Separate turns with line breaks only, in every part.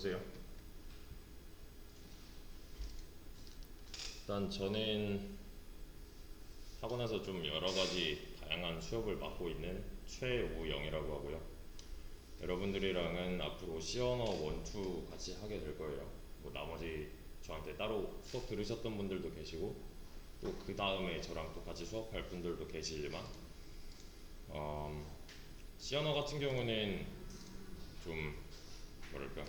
보세요. 일단 저는 하고 나서 좀 여러 가지 다양한 수업을 맡고 있는 최우영이라고 하고요. 여러분들이랑은 앞으로 시언어 1, 2 같이 하게 될 거예요. 뭐 나머지 저한테 따로 수업 들으셨던 분들도 계시고 또 그 다음에 저랑 또 같이 수업할 분들도 계시지만 시언어 같은 경우는 좀 뭐랄까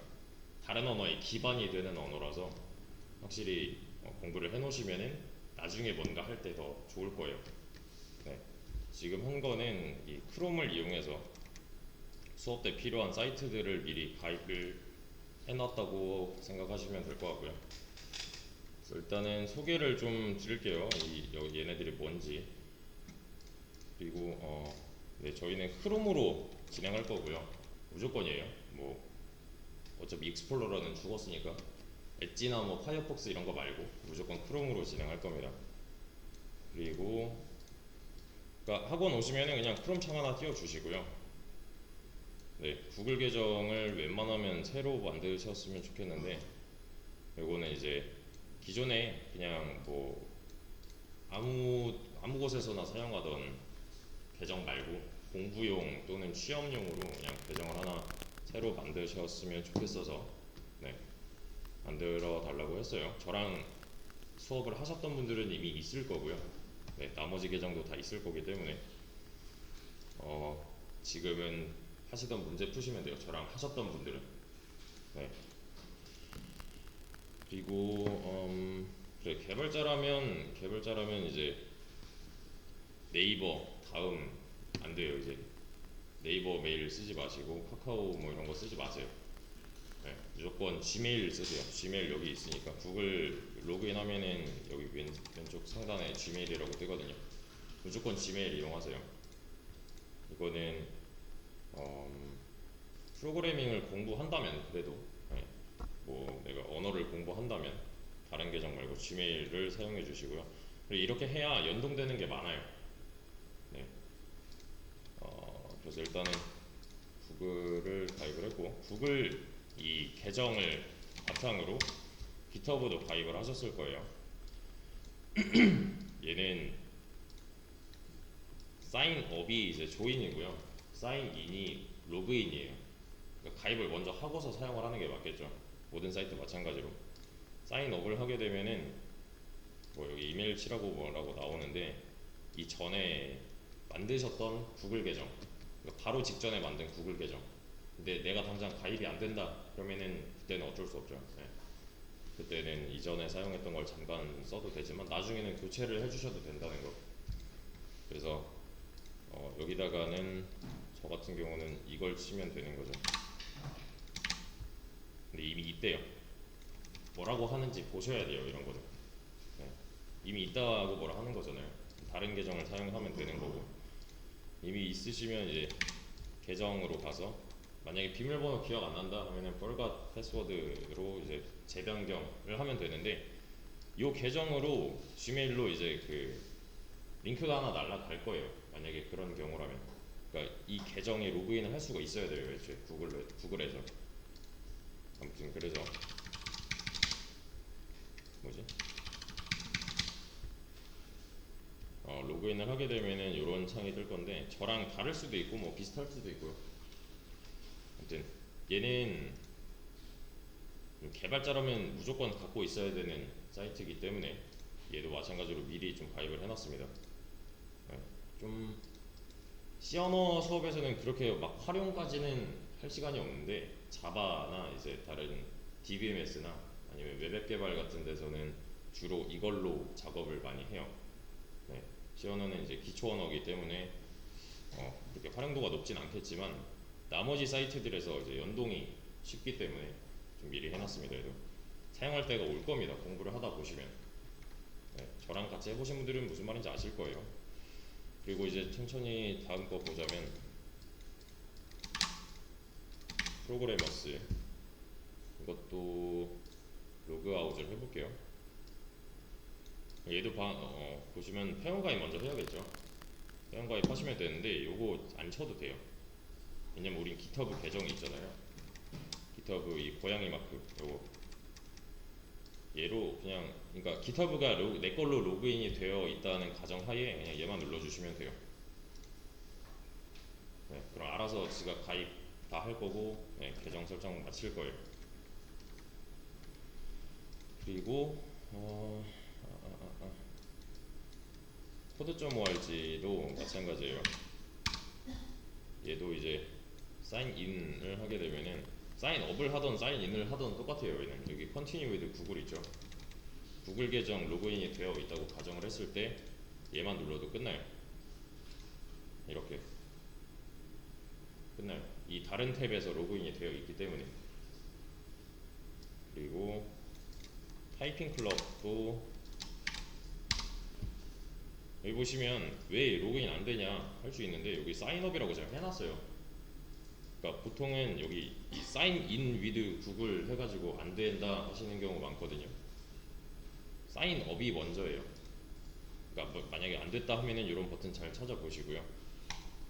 다른 언어의 기반이 되는 언어라서 확실히 공부를 해놓으시면은 나중에 뭔가 할 때 더 좋을 거예요. 네. 지금 한 거는 이 크롬을 이용해서 수업 때 필요한 사이트들을 미리 가입을 해놨다고 생각하시면 될 것 같고요. 그래서 일단은 소개를 좀 드릴게요. 얘네들이 뭔지. 그리고 네, 저희는 크롬으로 진행할 거고요. 무조건이에요. 뭐 어차피 익스플로러는 죽었으니까 엣지나 뭐 파이어폭스 이런 거 말고 무조건 크롬으로 진행할 겁니다. 그리고 그러니까 학원 오시면은 그냥 크롬 창 하나 띄워주시고요. 네, 구글 계정을 웬만하면 새로 만드셨으면 좋겠는데 요거는 이제 기존에 그냥 뭐 아무 곳에서나 사용하던 계정 말고 공부용 또는 취업용으로 그냥 계정을 하나 새로 만드셨으면 좋겠어서 네, 만들어 달라고 했어요. 저랑 수업을 하셨던 분들은 이미 있을 거고요. 네, 나머지 계정도 다 있을 거기 때문에 지금은 하시던 문제 푸시면 돼요. 저랑 하셨던 분들은. 네. 그리고 그래, 개발자라면 이제 네이버 다음 안 돼요. 이제 네이버 메일 쓰지 마시고 카카오 뭐 이런 거 쓰지 마세요. 네, 무조건 지메일 쓰세요. 지메일 여기 있으니까 구글 로그인 하면은 여기 왼쪽 상단에 지메일이라고 뜨거든요. 무조건 지메일 이용하세요. 이거는 프로그래밍을 공부한다면 그래도 네, 뭐 내가 언어를 공부한다면 다른 계정 말고 지메일을 사용해 주시고요. 그리고 이렇게 해야 연동되는 게 많아요. 네, 그래서 일단은 구글을 가입을 했고 구글 이 계정을 바탕으로 깃허브도 가입을 하셨을 거예요. 얘는 사인업이 이제 조인이고요. 사인인이 로그인이에요. 그러니까 가입을 먼저 하고서 사용을 하는 게 맞겠죠. 모든 사이트 마찬가지로 사인업을 하게 되면은 뭐 여기 이메일 치라고 뭐라고 나오는데 이 전에 만드셨던 구글 계정 그러니까 바로 직전에 만든 구글 계정 근데 내가 당장 가입이 안 된다 그러면은 그때는 어쩔 수 없죠. 네. 그때는 이전에 사용했던 걸 잠깐 써도 되지만 나중에는 교체를 해주셔도 된다는 거. 그래서 여기다가는 저 같은 경우는 이걸 치면 되는 거죠. 근데 이미 있대요. 뭐라고 하는지 보셔야 돼요. 이런 거는. 네. 이미 있다고 뭐라 하는 거잖아요. 다른 계정을 사용하면 되는 거고 이미 있으시면 이제 계정으로 가서 만약에 비밀번호 기억 안 난다 하면은 forgot 패스워드로 이제 재변경을 하면 되는데 이 계정으로 지메일로 이제 그 링크가 하나 날라갈 거예요. 만약에 그런 경우라면. 그러니까 이 계정에 로그인을 할 수가 있어야 돼요. 애초에 구글에서. 아무튼 그래서 뭐지? 로그인을 하게 되면은 이런 창이 뜰 건데 저랑 다를 수도 있고 뭐 비슷할 수도 있고요. 아무튼 얘는 개발자라면 무조건 갖고 있어야 되는 사이트이기 때문에 얘도 마찬가지로 미리 좀 가입을 해놨습니다. 네, 좀 C언어 수업에서는 그렇게 막 활용까지는 할 시간이 없는데 자바나 이제 다른 DBMS나 아니면 웹앱 개발 같은 데서는 주로 이걸로 작업을 많이 해요. 네, C언어는 이제 기초 언어이기 때문에 그렇게 활용도가 높진 않겠지만 나머지 사이트들에서 이제 연동이 쉽기 때문에 좀 미리 해놨습니다. 얘도 사용할 때가 올 겁니다. 공부를 하다 보시면. 네, 저랑 같이 해보신 분들은 무슨 말인지 아실 거예요. 그리고 이제 천천히 다음 거 보자면 프로그래머스 이것도 로그아웃을 해볼게요. 얘도 보시면 회원가입 먼저 해야겠죠. 회원가입 하시면 되는데 요거 안 쳐도 돼요. 왜냐면 우린 깃허브 계정이 있잖아요. GitHub 이 고양이 마크 요거 얘로 그냥 그러니까 GitHub가 내 걸로 로그인이 되어 있다는 가정하에 그냥 얘만 눌러주시면 돼요. 네, 그럼 알아서 지가 가입 다 할 거고 네, 계정 설정 마칠 거예요. 그리고 코드.org도 마찬가지예요. 얘도 이제 사인인을 하게 되면은 사인업을 하던 사인인을 하던 똑같아요. 얘는 여기 continue with 구글 있죠. 구글 계정 로그인이 되어 있다고 가정을 했을 때 얘만 눌러도 끝나요. 이렇게 끝나요. 이 다른 탭에서 로그인이 되어 있기 때문에. 그리고 타이핑 클럽도 여기 보시면 왜 로그인 안 되냐 할 수 있는데 여기 사인업이라고 제가 해놨어요. 그러니까 보통은 여기 이 사인 인 위드 구글 해가지고 안 된다 하시는 경우 많거든요. 사인업이 먼저예요. 그러니까 뭐 만약에 안 됐다 하면은 이런 버튼 잘 찾아보시고요.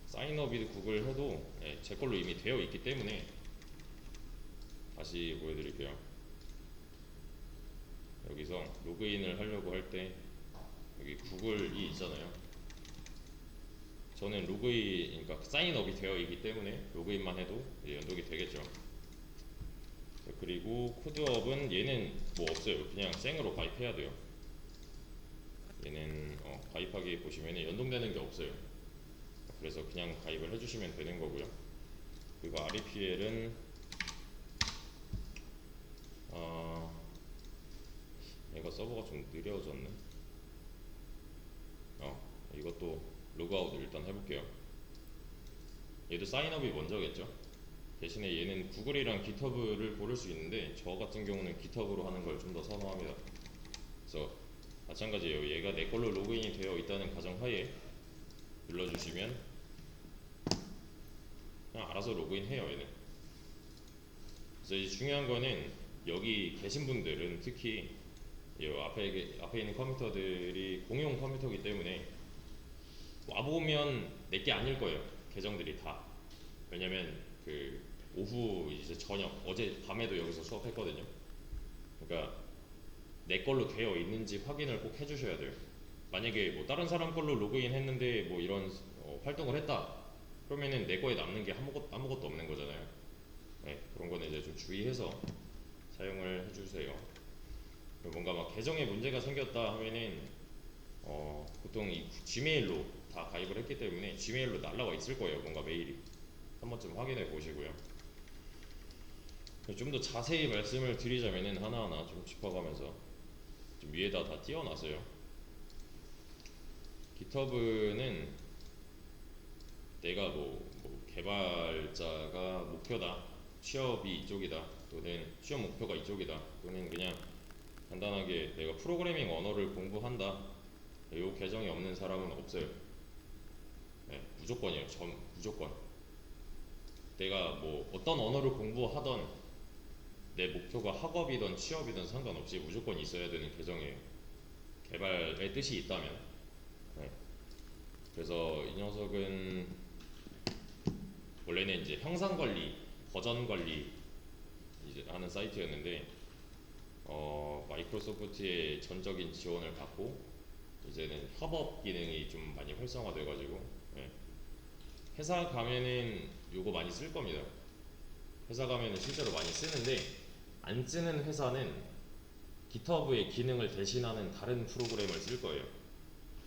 사인업 위드 구글 해도 제 걸로 이미 되어 있기 때문에 다시 보여드릴게요. 여기서 로그인을 하려고 할 때 여기 구글이 있잖아요. 저는 로그인, 그러니까 사인업이 되어 있기 때문에 로그인만 해도 연동이 되겠죠. 그리고 코드업은 얘는 뭐 없어요. 그냥 생으로 가입해야 돼요. 얘는 가입하기 보시면 연동되는 게 없어요. 그래서 그냥 가입을 해주시면 되는 거고요. 그리고 REPL은 얘가 서버가 좀 느려졌네. 이것도 로그아웃 일단 해볼게요. 얘도 사인업이 먼저겠죠. 대신에 얘는 구글이랑 GitHub를 고를 수 있는데 저 같은 경우는 GitHub로 하는 걸 좀 더 선호합니다. 그래서 마찬가지예요. 얘가 내 걸로 로그인이 되어 있다는 가정하에 눌러주시면 그냥 알아서 로그인해요. 얘는. 그래서 이제 중요한 거는 여기 계신 분들은 특히 앞에 있는 컴퓨터들이 공용 컴퓨터이기 때문에 와보면 내게 아닐 거예요. 계정들이 다. 왜냐면 그 오후 이제 저녁 어제 밤에도 여기서 수업했거든요. 그러니까 내 걸로 되어 있는지 확인을 꼭 해주셔야 돼요. 만약에 뭐 다른 사람 걸로 로그인 했는데 뭐 이런 활동을 했다 그러면은 내 거에 남는 게 아무것도 없는 거잖아요. 네, 그런 거는 이제 좀 주의해서 사용을 해주세요. 뭔가 막 계정에 문제가 생겼다 하면은 보통 이 지메일로 다 가입을 했기 때문에 지메일로 날라와 있을 거예요. 뭔가 메일이. 한 번쯤 확인해 보시고요. 좀 더 자세히 말씀을 드리자면은 하나하나 좀 짚어가면서 좀 위에다 다 띄워놨어요. GitHub는 내가 뭐 개발자가 목표다, 취업이 이쪽이다, 또는 취업 목표가 이쪽이다, 또는 그냥 간단하게 내가 프로그래밍 언어를 공부한다, 이 계정이 없는 사람은 없어요. 네, 무조건이에요. 무조건. 내가 뭐 어떤 언어를 공부하던 내 목표가 학업이든 취업이든 상관없이 무조건 있어야 되는 계정이에요. 개발의 뜻이 있다면. 네. 그래서 이 녀석은 원래는 이제 형상 관리, 버전 관리 이제 하는 사이트였는데 마이크로소프트의 전적인 지원을 받고 이제는 협업 기능이 좀 많이 활성화돼가지고 회사 가면은 요거 많이 쓸 겁니다. 회사 가면은 실제로 많이 쓰는데 안 쓰는 회사는 GitHub의 기능을 대신하는 다른 프로그램을 쓸 거예요.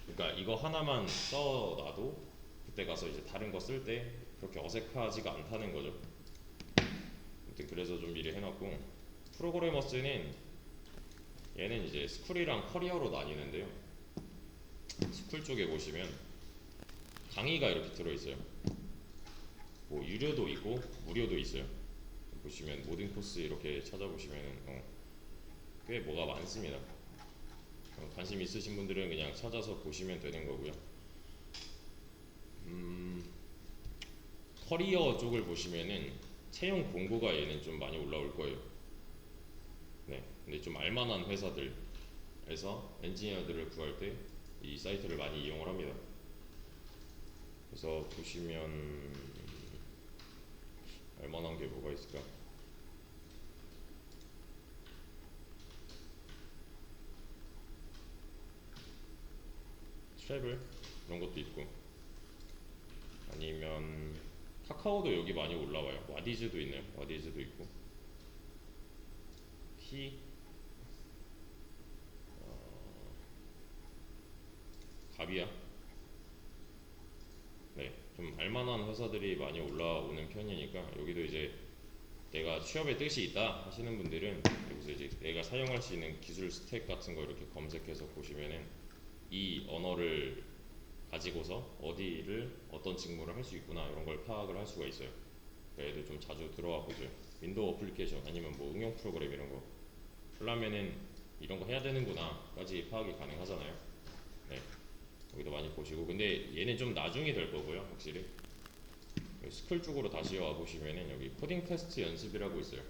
그러니까 이거 하나만 써놔도 그때 가서 이제 다른 거 쓸 때 그렇게 어색하지가 않다는 거죠. 아무튼 그래서 좀 미리 해놨고, 프로그래머스는 얘는 이제 스쿨이랑 커리어로 나뉘는데요. 스쿨 쪽에 보시면 강의가 이렇게 들어있어요. 뭐 유료도 있고 무료도 있어요. 보시면 모든 코스 이렇게 찾아보시면 꽤 뭐가 많습니다. 관심 있으신 분들은 그냥 찾아서 보시면 되는 거고요. 커리어 쪽을 보시면은 채용 공고가 얘는 좀 많이 올라올 거예요. 네, 근데 좀 알만한 회사들에서 엔지니어들을 구할 때 이 사이트를 많이 이용을 합니다. 그래서 보시면 알만한 게 뭐가 있을까? 트래블 이런 것도 있고, 아니면 카카오도 여기 많이 올라와요. 와디즈도 있네요. 와디즈도 있고, 키, 가비야. 네, 좀 알만한 회사들이 많이 올라오는 편이니까 여기도 이제 내가 취업의 뜻이 있다 하시는 분들은 여기서 이제 내가 사용할 수 있는 기술 스택 같은 거 이렇게 검색해서 보시면은 이 언어를 가지고서 어디를 어떤 직무를 할 수 있구나 이런 걸 파악을 할 수가 있어요. 그러니까 얘도 좀 자주 들어와 보죠. 윈도우 어플리케이션 아니면 뭐 응용 프로그램 이런 거 하려면은 이런 거 해야 되는구나까지 파악이 가능하잖아요. 네, 여기도 많이 보시고, 근데 얘는 좀 나중이 될 거고요, 확실히. 스쿨 쪽으로 다시 와 보시면은 여기 코딩 테스트 연습이라고 있어요.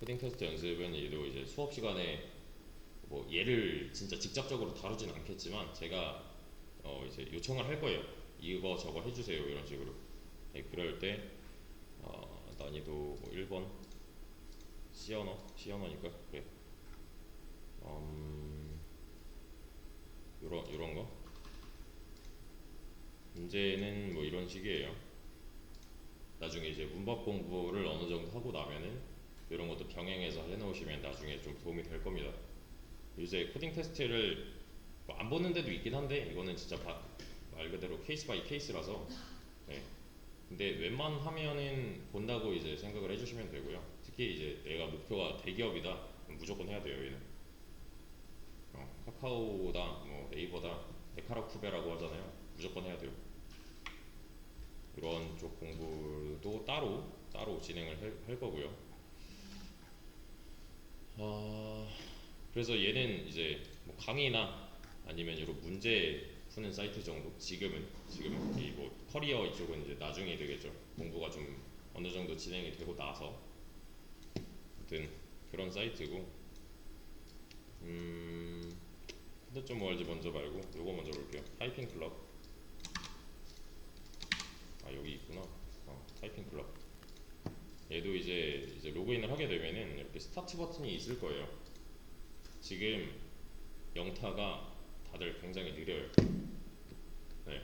코딩 테스트 연습은 얘도 이제 수업 시간에 뭐 얘를 진짜 직접적으로 다루진 않겠지만 제가 이제 요청을 할 거예요. 이거 저거 해주세요 이런 식으로. 네, 그럴 때 난이도 뭐 1번 C 언어니까 그래. 요런 거 문제는 뭐 이런 식이에요. 나중에 이제 문법 공부를 어느 정도 하고 나면은 이런 것도 병행해서 해놓으시면 나중에 좀 도움이 될 겁니다. 요새 코딩 테스트를 뭐안 보는 데도 있긴 한데 이거는 진짜 말 그대로 케이스 바이 케이스라서. 네. 근데 웬만하면은 본다고 이제 생각을 해주시면 되고요. 특히 이제 내가 목표가 대기업이다 그럼 무조건 해야 돼요. 얘는 카카오다 뭐 네이버다 데카라쿠베라고 하잖아요. 무조건 해야 돼요. 이런 쪽 공부도 따로 진행을 할 거고요. 그래서 얘는 이제 뭐 강의나 아니면 이런 문제 푸는 사이트 정도. 지금은 이 뭐 커리어 이쪽은 이제 나중에 되겠죠. 공부가 좀 어느 정도 진행이 되고 나서. 아무튼 그런 사이트고. 콘텐츠 월즈 먼저 말고 요거 먼저 볼게요. 타이핑 클럽. 여기 있구나. 타이핑 클럽. 얘도 이제 로그인을 하게 되면은 이렇게 스타트 버튼이 있을 거예요. 지금 영타가 다들 굉장히 느려요. 네.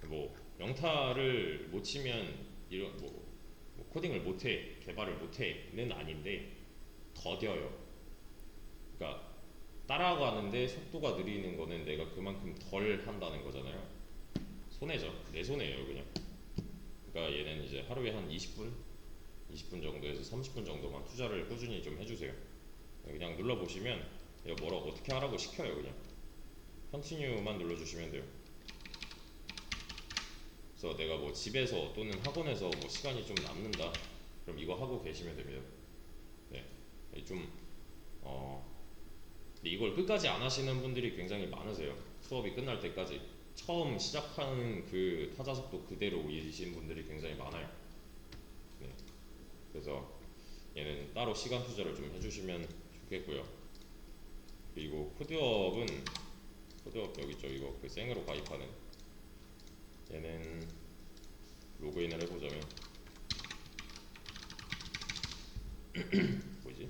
뭐 영타를 못 치면 이런 뭐 코딩을 못해, 개발을 못해는 아닌데 더뎌요. 그러니까 따라가는데 속도가 느리는 거는 내가 그만큼 덜 한다는 거잖아요. 손해죠. 내 손해예요, 그냥. 그러니까 얘는 이제 하루에 한 20분 정도에서 30분 정도만 투자를 꾸준히 좀 해주세요. 그냥 눌러보시면 얘가 뭐라고 어떻게 하라고 시켜요. 그냥 컨티뉴만 눌러주시면 돼요. 그래서 내가 뭐 집에서 또는 학원에서 뭐 시간이 좀 남는다 그럼 이거 하고 계시면 됩니다. 네, 좀 근데 이걸 끝까지 안 하시는 분들이 굉장히 많으세요. 수업이 끝날 때까지 처음 시작하는 그 타자 속도 그대로 이으시는 분들이 굉장히 많아요. 네, 그래서 얘는 따로 시간 투자를 좀 해주시면 좋겠고요. 그리고 코드업은 코드업 여기 있죠. 이거 그 생으로 가입하는 얘는 로그인을 해보자면 뭐지?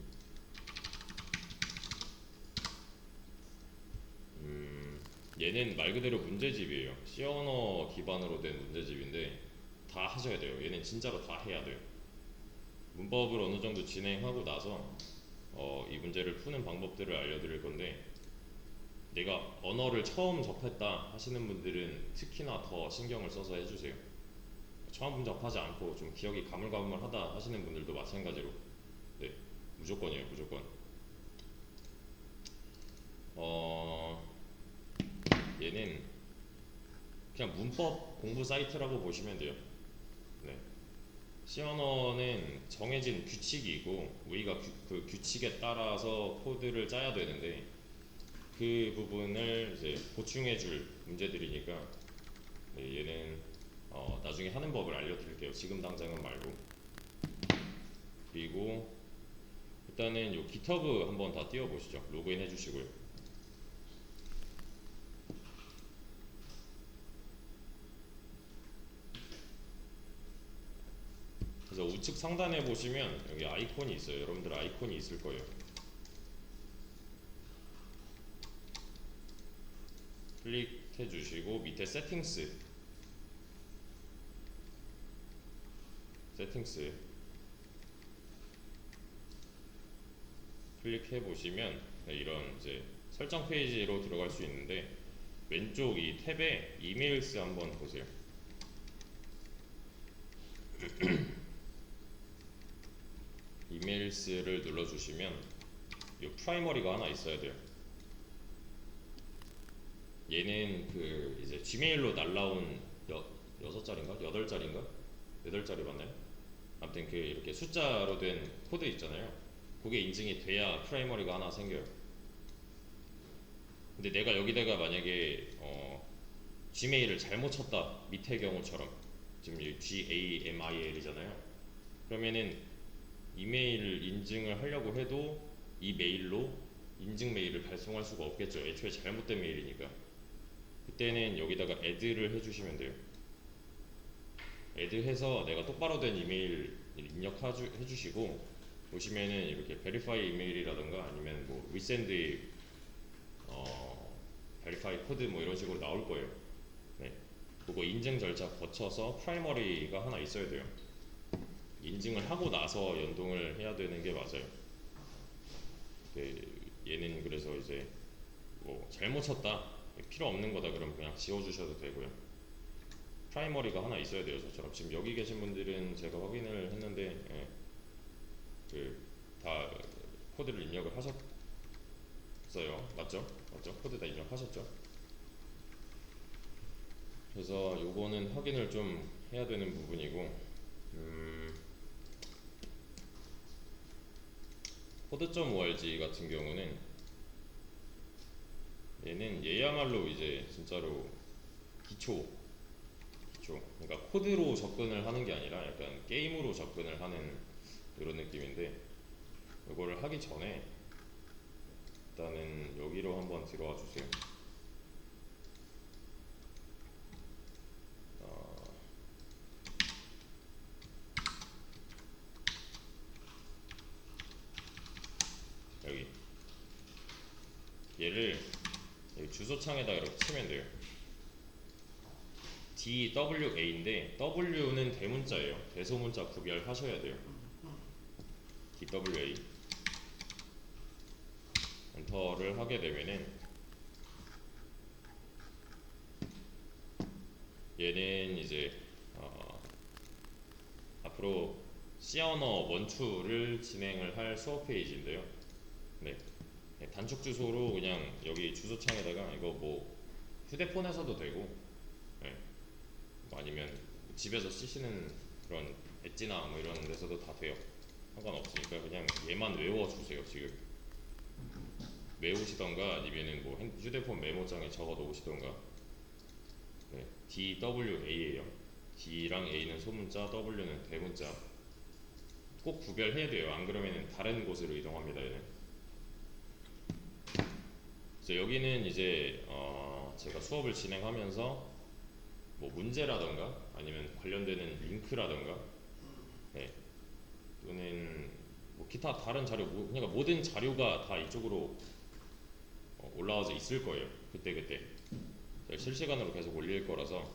얘는 말 그대로 문제집이에요. C 언어 기반으로 된 문제집인데 다 하셔야 돼요. 얘는 진짜로 다 해야 돼요. 문법을 어느 정도 진행하고 나서 이 문제를 푸는 방법들을 알려드릴 건데, 내가 언어를 처음 접했다 하시는 분들은 특히나 더 신경을 써서 해주세요. 처음 접하지 않고 좀 기억이 가물가물하다 하시는 분들도 마찬가지로. 네, 무조건이에요, 무조건. 얘는 그냥 문법 공부 사이트라고 보시면 돼요. 네. C 언어는 정해진 규칙이 있고 우리가 그 규칙에 따라서 코드를 짜야 되는데 그 부분을 이제 보충해줄 문제들이니까. 네, 얘는 나중에 하는 법을 알려드릴게요. 지금 당장은 말고. 그리고 일단은 요 GitHub 한번 다 띄워보시죠. 로그인 해주시고요. 그래서 우측 상단에 보시면 여기 아이콘이 있어요. 여러분들 아이콘이 있을 거예요. 클릭해 주시고 밑에 세팅스 클릭해 보시면 이런 이제 설정 페이지로 들어갈 수 있는데 왼쪽 이 탭에 이메일스 한번 보세요. 이메일스를 눌러주시면 이 프라이머리가 하나 있어야 돼요. 얘는 그 이제 지메일로 날라온 6자리인가? 8자리인가? 8자리 맞나요? 아무튼 그 이렇게 숫자로 된 코드 있잖아요. 그게 인증이 돼야 프라이머리가 하나 생겨요. 근데 내가 여기다가 만약에 Gmail을 잘못 쳤다 밑의 경우처럼 지금 GAMIL이잖아요. 그러면은 이메일 인증을 하려고 해도 이 메일로 인증 메일을 발송할 수가 없겠죠. 애초에 잘못된 메일이니까. 그때는 여기다가 add를 해주시면 돼요. add해서 내가 똑바로 된 이메일 입력해주시고 보시면은 이렇게 verify 이메일이라던가 아니면 뭐 resend verify 코드 뭐 이런 식으로 나올 거예요. 네. 그거 인증 절차 거쳐서 프라이머리가 하나 있어야 돼요. 인증을 하고 나서 연동을 해야 되는 게 맞아요. 네, 얘는 그래서 이제 뭐 잘못 쳤다 필요 없는 거다 그러면 그냥 지워주셔도 되고요. 프라이머리가 하나 있어야 돼요. 저처럼 지금 여기 계신 분들은 제가 확인을 했는데 다 코드를 입력을 하셨어요. 맞죠? 코드 다 입력하셨죠? 그래서 요거는 확인을 좀 해야 되는 부분이고 코드.org 같은 경우는 얘야말로 이제 진짜로 기초 그러니까 코드로 접근을 하는 게 아니라 약간 게임으로 접근을 하는 이런 느낌인데 이거를 하기 전에 일단은 여기로 한번 들어와 주세요. 여기 얘를 여기 주소창에다 이렇게 치면 돼요. DWA인데 W는 대문자예요. 대소문자 구별하셔야 돼요. DWA 엔터를 하게 되면은 얘는 이제 앞으로 C 언어 원투를 진행을 할 수업 페이지인데요. 네. 단축 주소로 그냥 여기 주소창에다가 이거 뭐 휴대폰에서도 되고 네. 뭐 아니면 집에서 쓰시는 그런 엣지나 뭐 이런 데서도 다 돼요. 상관없으니까 그냥 얘만 외워주세요. 지금 외우시던가 아니면은 뭐 휴대폰 메모장에 적어 놓으시던가. 네. DWA예요. D랑 A는 소문자, W는 대문자. 꼭 구별해야 돼요. 안 그러면은 다른 곳으로 이동합니다. 얘는. 그래서 여기는 이제 제가 수업을 진행하면서 뭐 문제라던가 아니면 관련되는 링크라던가 네. 또는 뭐 기타 다른 자료 그러니까 모든 자료가 다 이쪽으로 올라와서 있을 거예요. 그때 실시간으로 계속 올릴 거라서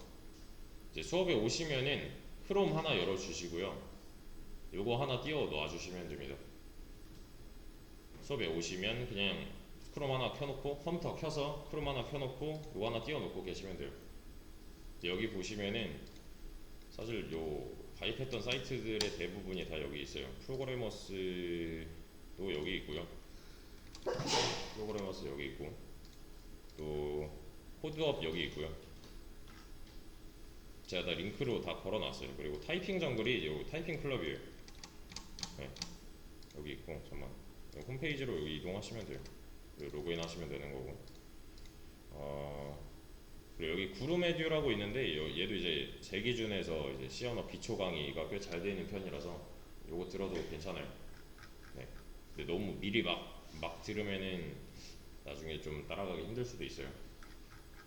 이제 수업에 오시면은 크롬 하나 열어 주시고요. 요거 하나 띄워 놔 주시면 됩니다. 수업에 오시면 그냥 크롬 하나 켜놓고 컴퓨터 켜서 크롬 하나 켜놓고 요거 하나 띄워 놓고 계시면 돼요. 여기 보시면은 사실 요 가입했던 사이트들의 대부분이 다 여기 있어요. 프로그래머스도 여기 있고요. 프로그래머스 여기 있고 또 코드업 여기 있고요. 제가 다 링크로 다 걸어놨어요. 그리고 타이핑 정글이 요 타이핑 클럽이에요. 네. 여기 있고 잠깐만 홈페이지로 여기 이동하시면 돼요. 로그인 하시면 되는 거고 그리고 여기 구루메듀라고 있는데 얘도 이제 제 기준에서 이제 C 언어 기초 강의가 꽤 잘 되어 있는 편이라서 요거 들어도 괜찮아요. 네. 근데 너무 미리 막 들으면은 나중에 좀 따라가기 힘들 수도 있어요.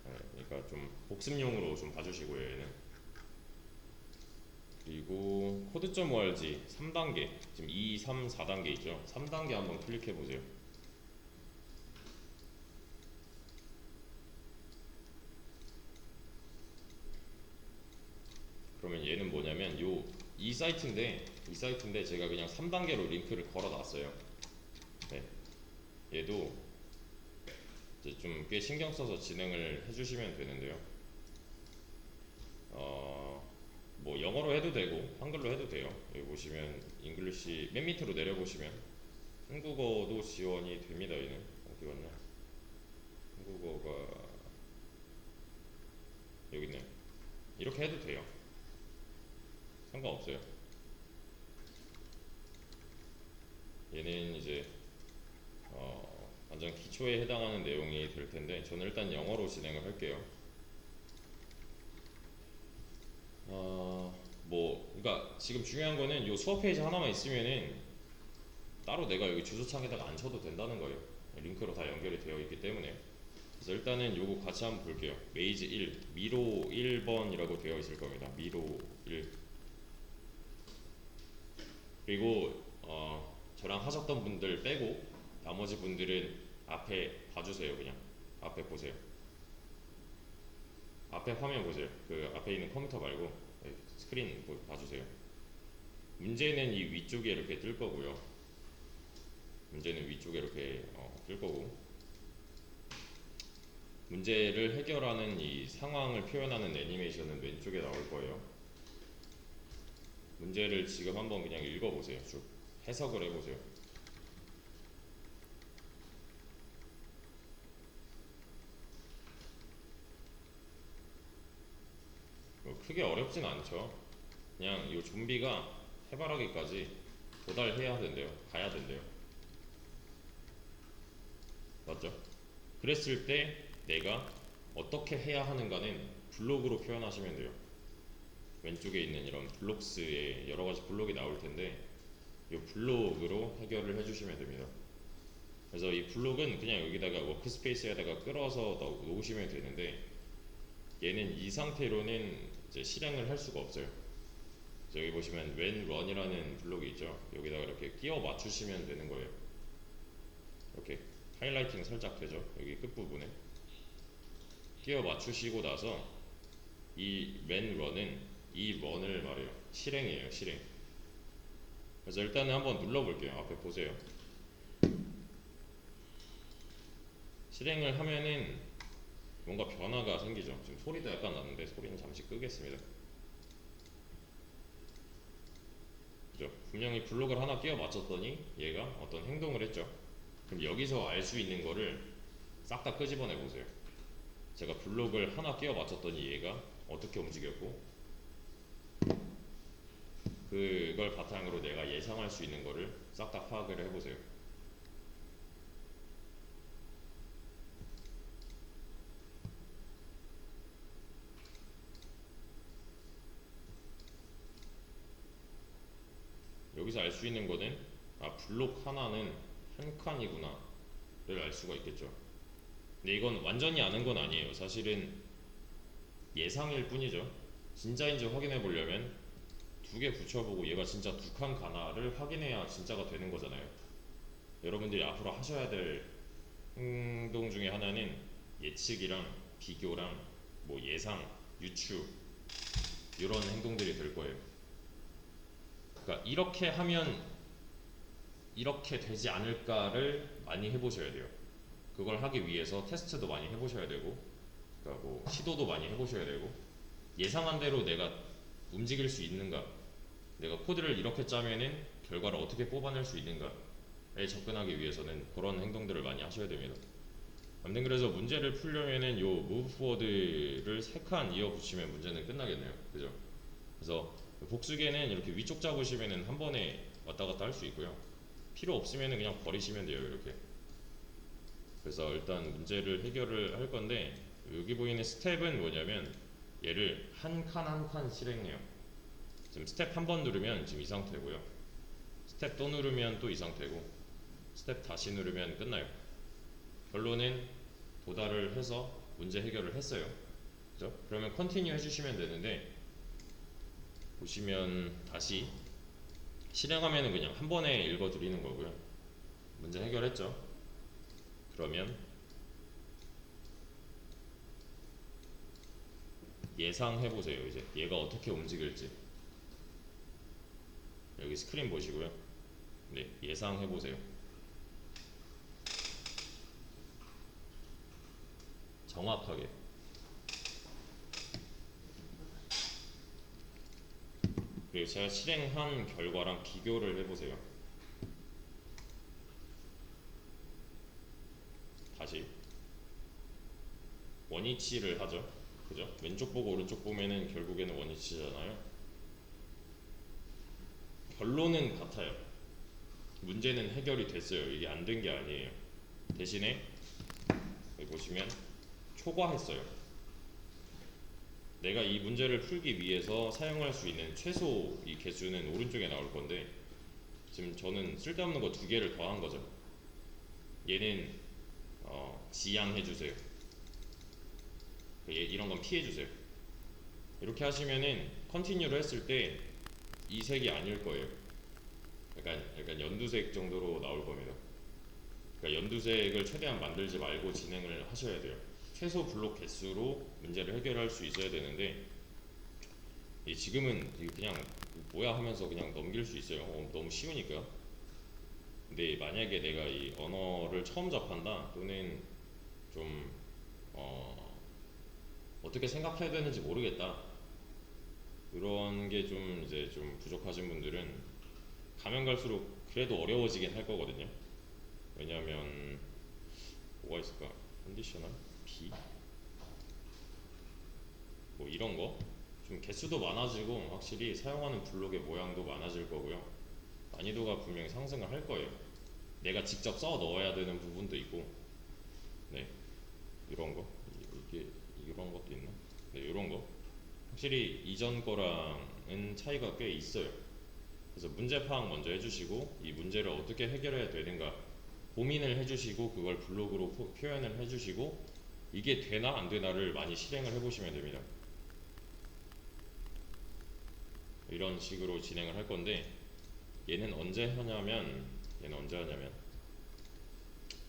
네. 그러니까 좀 복습용으로 좀 봐주시고요. 얘는. 그리고 코드.org 3단계 지금 2, 3, 4단계 있죠. 3단계 한번 클릭해 보세요. 이 사이트인데 제가 그냥 3단계로 링크를 걸어 놨어요. 네. 얘도 이제 좀 꽤 신경 써서 진행을 해주시면 되는데요. 뭐 영어로 해도 되고 한글로 해도 돼요. 여기 보시면 잉글리시 맨 밑으로 내려보시면 한국어도 지원이 됩니다. 얘는 어디 갔나? 한국어가 여기 있네요. 이렇게 해도 돼요. 상관없어요. 얘는 이제 완전 기초에 해당하는 내용이 될 텐데 저는 일단 영어로 진행을 할게요. 뭐 그러니까 지금 중요한 거는 요 수업 페이지 하나만 있으면은 따로 내가 여기 주소창에다가 안 쳐도 된다는 거예요. 링크로 다 연결이 되어 있기 때문에. 그래서 일단은 요거 같이 한번 볼게요. 메이즈 1, 미로 1번이라고 되어 있을 겁니다. 미로 1. 그리고 저랑 하셨던 분들 빼고 나머지 분들은 앞에 봐주세요. 그냥 앞에 보세요. 앞에 화면 보세요. 그 앞에 있는 컴퓨터 말고 스크린 봐주세요. 문제는 이 위쪽에 이렇게 뜰 거고요. 문제는 위쪽에 이렇게 뜰 거고, 문제를 해결하는 이 상황을 표현하는 애니메이션은 왼쪽에 나올 거예요. 문제를 지금 한번 그냥 읽어보세요. 쭉 해석을 해보세요. 크게 어렵진 않죠. 그냥 이 좀비가 해바라기까지 도달해야 된대요. 가야 된대요. 맞죠? 그랬을 때 내가 어떻게 해야 하는가는 블록으로 표현하시면 돼요. 왼쪽에 있는 이런 블록스에 여러 가지 블록이 나올 텐데 이 블록으로 해결을 해주시면 됩니다. 그래서 이 블록은 그냥 여기다가 워크스페이스에다가 끌어서 놓으시면 되는데 얘는 이 상태로는 이제 실행을 할 수가 없어요. 여기 보시면 when run이라는 블록이 있죠. 여기다가 이렇게 끼워 맞추시면 되는 거예요. 이렇게 하이라이팅 살짝 되죠. 여기 끝부분에 끼워 맞추시고 나서 이 when run은 이 run을 말해요. 실행이에요. 실행. 그래서 일단은 한번 눌러볼게요. 앞에 보세요. 실행을 하면은 뭔가 변화가 생기죠. 지금 소리도 약간 나는데 소리는 잠시 끄겠습니다. 그죠? 분명히 블록을 하나 끼워 맞췄더니 얘가 어떤 행동을 했죠. 그럼 여기서 알 수 있는 거를 싹 다 끄집어내 보세요. 제가 블록을 하나 끼워 맞췄더니 얘가 어떻게 움직였고, 그걸 바탕으로 내가 예상할 수 있는 거를 싹 다 파악을 해보세요. 여기서 알 수 있는 거는 블록 하나는 한 칸이구나 를 알 수가 있겠죠. 근데 이건 완전히 아는 건 아니에요. 사실은 예상일 뿐이죠. 진짜인지 확인해 보려면 두 개 붙여보고 얘가 진짜 두 칸 가나를 확인해야 진짜가 되는 거잖아요. 여러분들이 앞으로 하셔야 될 행동 중에 하나는 예측이랑 비교랑 뭐 예상, 유추 이런 행동들이 될 거예요. 그러니까 이렇게 하면 이렇게 되지 않을까를 많이 해보셔야 돼요. 그걸 하기 위해서 테스트도 많이 해보셔야 되고, 그러니까 뭐 시도도 많이 해보셔야 되고, 예상한 대로 내가 움직일 수 있는가, 내가 코드를 이렇게 짜면은 결과를 어떻게 뽑아낼 수 있는가에 접근하기 위해서는 그런 행동들을 많이 하셔야 됩니다. 아무튼 그래서 문제를 풀려면은 요 move forward를 3칸 이어 붙이면 문제는 끝나겠네요. 그죠? 그래서 복수계는 이렇게 위쪽 잡으시면은 한 번에 왔다 갔다 할 수 있고요. 필요 없으면은 그냥 버리시면 돼요. 이렇게. 그래서 일단 문제를 해결을 할 건데, 여기 보이는 스텝은 뭐냐면 얘를 한 칸 한 칸 실행해요. 지금 스텝 한 번 누르면 지금 이 상태고요. 스텝 또 누르면 또 이 상태고, 스텝 다시 누르면 끝나요. 결론은 도달을 해서 문제 해결을 했어요. 그죠? 그러면 컨티뉴 해주시면 되는데, 보시면 다시 실행하면은 그냥 한 번에 읽어 드리는 거고요. 문제 해결했죠? 그러면 예상해 보세요. 이제 얘가 어떻게 움직일지. 여기 스크린 보시고요. 네, 예상해 보세요. 정확하게. 그리고 제가 실행한 결과랑 비교를 해보세요. 다시 원위치를 하죠. 그죠? 왼쪽 보고 오른쪽 보면은 결국에는 원위치잖아요. 결론은 같아요. 문제는 해결이 됐어요. 이게 안 된 게 아니에요. 대신에 여기 보시면 초과했어요. 내가 이 문제를 풀기 위해서 사용할 수 있는 최소 이 개수는 오른쪽에 나올 건데 지금 저는 쓸데없는 거 두 개를 더한 거죠. 얘는 지양해주세요. 이런 건 피해주세요. 이렇게 하시면은 컨티뉴를 했을 때 이 색이 아닐 거예요. 약간 연두색 정도로 나올 겁니다. 그러니까 연두색을 최대한 만들지 말고 진행을 하셔야 돼요. 최소 블록 개수로 문제를 해결할 수 있어야 되는데 지금은 그냥 뭐야 하면서 그냥 넘길 수 있어요. 너무 쉬우니까. 근데 만약에 내가 이 언어를 처음 접한다 또는 좀 어떻게 생각해야 되는지 모르겠다 이런 게 좀 이제 좀 부족하신 분들은 가면 갈수록 그래도 어려워지긴 할 거거든요. 왜냐하면 뭐가 있을까? 컨디셔널 B 뭐 이런 거 좀 개수도 많아지고 확실히 사용하는 블록의 모양도 많아질 거고요. 난이도가 분명히 상승을 할 거예요. 내가 직접 써 넣어야 되는 부분도 있고, 네 이런 거 이게 이런 것도 있나? 네 이런 거 확실히 이전 거랑은 차이가 꽤 있어요. 그래서 문제 파악 먼저 해주시고 이 문제를 어떻게 해결해야 되는가 고민을 해주시고 그걸 블록으로 표현을 해주시고 이게 되나 안 되나를 많이 실행을 해보시면 됩니다. 이런 식으로 진행을 할 건데 얘는 언제 하냐면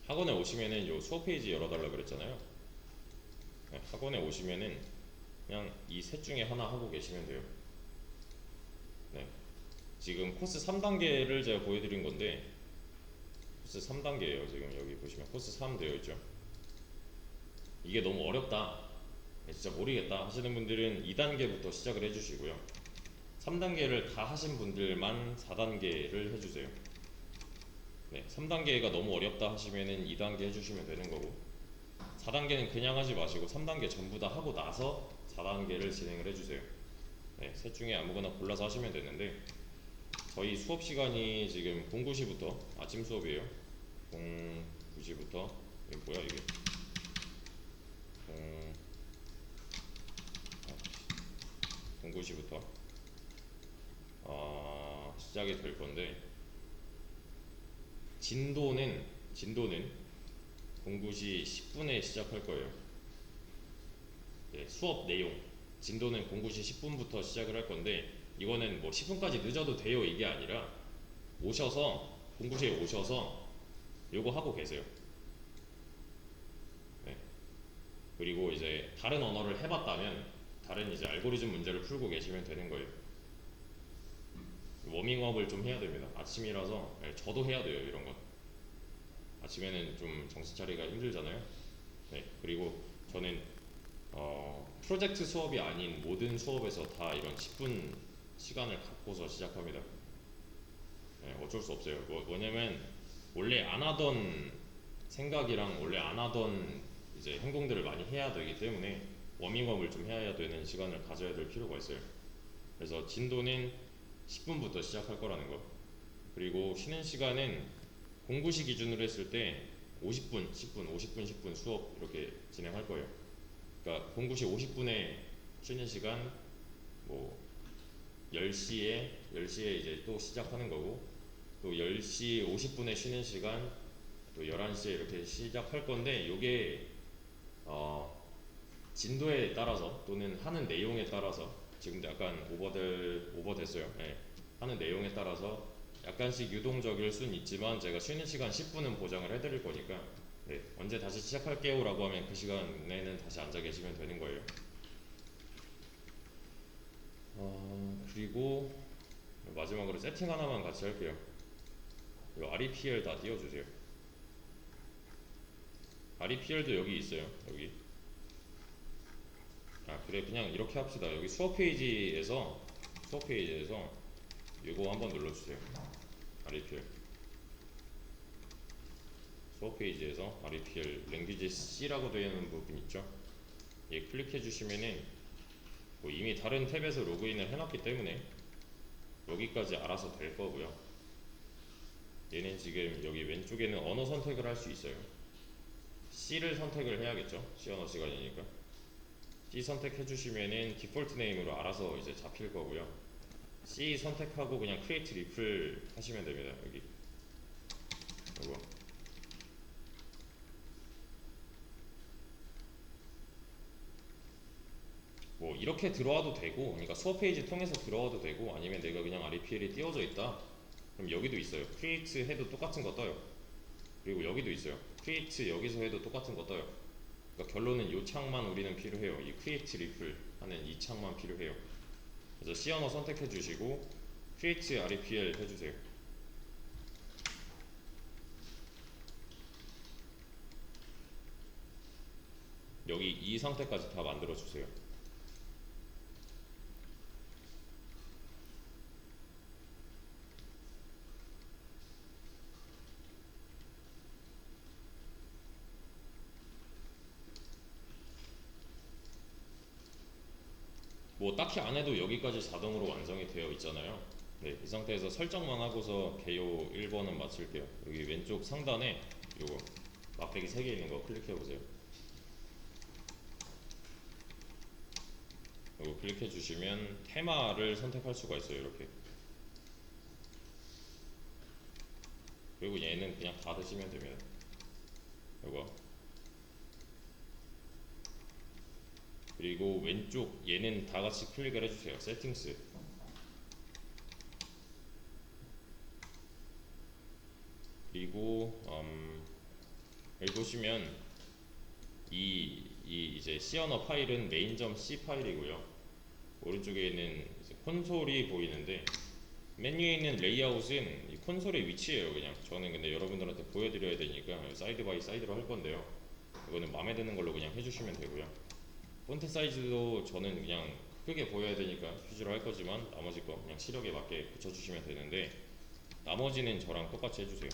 학원에 오시면은 요 수업 페이지 열어달라 그랬잖아요. 네, 학원에 오시면은 그냥 이 셋 중에 하나 하고 계시면 돼요. 네, 지금 코스 3단계를 제가 보여드린 건데 코스 3단계예요. 지금 여기 보시면 코스 3 되어 있죠. 이게 너무 어렵다, 진짜 모르겠다 하시는 분들은 2단계부터 시작을 해주시고요. 3단계를 다 하신 분들만 4단계를 해주세요. 네, 3단계가 너무 어렵다 하시면은 2단계 해주시면 되는 거고 4단계는 그냥 하지 마시고 3단계 전부 다 하고 나서 4단계를 진행을 해주세요. 네, 셋 중에 아무거나 골라서 하시면 되는데 저희 수업 시간이 지금 09시부터 아침 수업이에요. 09시부터 이게 뭐야 이게 09시부터 시작이 될 건데 진도는 09시 10분에 시작할 거예요. 네, 수업 내용 진도는 09시 10분부터 시작을 할 건데 이거는 뭐 10분까지 늦어도 돼요 이게 아니라 오셔서 09시에 오셔서 요거 하고 계세요. 네. 그리고 이제 다른 언어를 해봤다면 다른 이제 알고리즘 문제를 풀고 계시면 되는 거예요. 워밍업을 좀 해야 됩니다. 아침이라서 네, 저도 해야 돼요 이런 건. 아침에는 좀 정신 차리기가 힘들잖아요. 네, 그리고 저는 프로젝트 수업이 아닌 모든 수업에서 다 이런 10분 시간을 갖고서 시작합니다. 네, 어쩔 수 없어요. 뭐냐면 원래 안 하던 생각이랑 원래 안 하던 이제 행동들을 많이 해야 되기 때문에 워밍업을 좀 해야 되는 시간을 가져야 될 필요가 있어요. 그래서 진도는 10분부터 시작할 거라는 거. 그리고 쉬는 시간은 공부시 기준으로 했을 때 50분, 10분, 50분, 10분 수업 이렇게 진행할 거예요. 그러니까 공부시 50분에 쉬는 시간 뭐 10시에 이제 또 시작하는 거고 또 10시 50분에 쉬는 시간 또 11시에 이렇게 시작할 건데 요게 진도에 따라서 또는 하는 내용에 따라서 지금도 약간 오버됐어요. 네. 하는 내용에 따라서 약간씩 유동적일 순 있지만 제가 쉬는 시간 10분은 보장을 해드릴 거니까 네. 언제 다시 시작할게요 라고 하면 그 시간에는 다시 앉아 계시면 되는 거예요. 그리고 마지막으로 세팅 하나만 같이 할게요. 이 REPL 다 띄워주세요. REPL도 여기 있어요. 여기. 아 그래 그냥 이렇게 합시다. 여기 수업 페이지에서 이거 한번 눌러주세요. REPL 수업 페이지에서 REPL 랭귀지 C라고 되어 있는 부분 있죠. 얘 클릭해 주시면은 뭐 이미 다른 탭에서 로그인을 해놨기 때문에 여기까지 알아서 될 거고요. 얘는 지금 여기 왼쪽에는 언어 선택을 할 수 있어요. C를 선택을 해야겠죠. C 언어 시간이니까. C 선택해 주시면은 디폴트 네임으로 알아서 이제 잡힐 거고요. C 선택하고 그냥 create 리플 하시면 됩니다. 여기 이거 뭐 이렇게 들어와도 되고, 그러니까 수업 페이지 통해서 들어와도 되고, 아니면 내가 그냥 REPL이 띄워져 있다. 그럼 여기도 있어요. create 해도 똑같은 거 떠요. 그리고 여기도 있어요. create 여기서 해도 똑같은 거 떠요. 그러니까 결론은 이 창만 우리는 필요해요. 이 create 리플 하는 이 창만 필요해요. 그래서 C 언어 선택해 주시고 create REPL 해주세요. 여기 이 상태까지 다 만들어 주세요. 뭐 딱히 안 해도 여기까지 자동으로 완성이 되어 있잖아요. 네, 이 상태에서 설정만 하고서 개요 1번은 마칠게요. 여기 왼쪽 상단에 요거 막대기 3개 있는 거 클릭해 보세요. 요거 클릭해 주시면 테마를 선택할 수가 있어요. 이렇게. 그리고 얘는 그냥 닫으시면 됩니다. 요거. 그리고 왼쪽 얘는 다 같이 클릭을 해주세요. 세팅스. 그리고 여기 보시면 이 이제 C 언어 파일은 main.c 파일이고요. 오른쪽에 있는 이제 콘솔이 보이는데 맨 위에 있는 레이아웃은 이 콘솔의 위치예요. 그냥 저는 근데 여러분들한테 보여드려야 되니까 사이드 바이 사이드로 할 건데요. 이거는 마음에 드는 걸로 그냥 해주시면 되고요. 폰트 사이즈도 저는 그냥 크게 보여야 되니까 휴지로 할 거지만 나머지 거 그냥 시력에 맞게 붙여주시면 되는데 나머지는 저랑 똑같이 해주세요.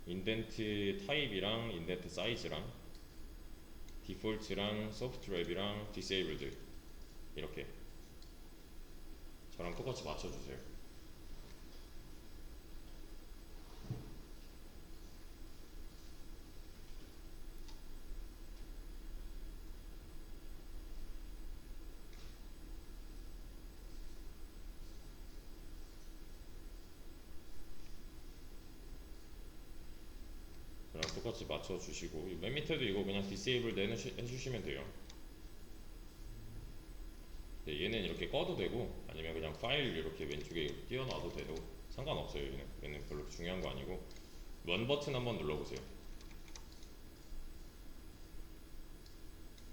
인덴트 타입이랑 인덴트 사이즈랑 디폴트랑 소프트 랩이랑 디세이블드 이렇게 저랑 똑같이 맞춰주세요. 저랑 똑같이 맞춰주시고 맨 밑에도 이거 그냥 디세이블드 해주시면 돼요. 네, 얘는 이렇게 꺼도 되고 아니면 그냥 파일 이렇게 왼쪽에 띄워놔도 돼도 상관없어요. 얘는 별로 중요한 거 아니고 원 버튼 한번 눌러보세요.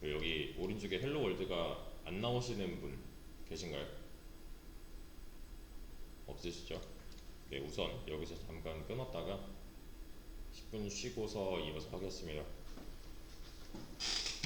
여기 오른쪽에 헬로 월드가 안 나오시는 분 계신가요? 없으시죠? 네, 우선 여기서 잠깐 끊었다가 10분 쉬고서 이어서 하겠습니다.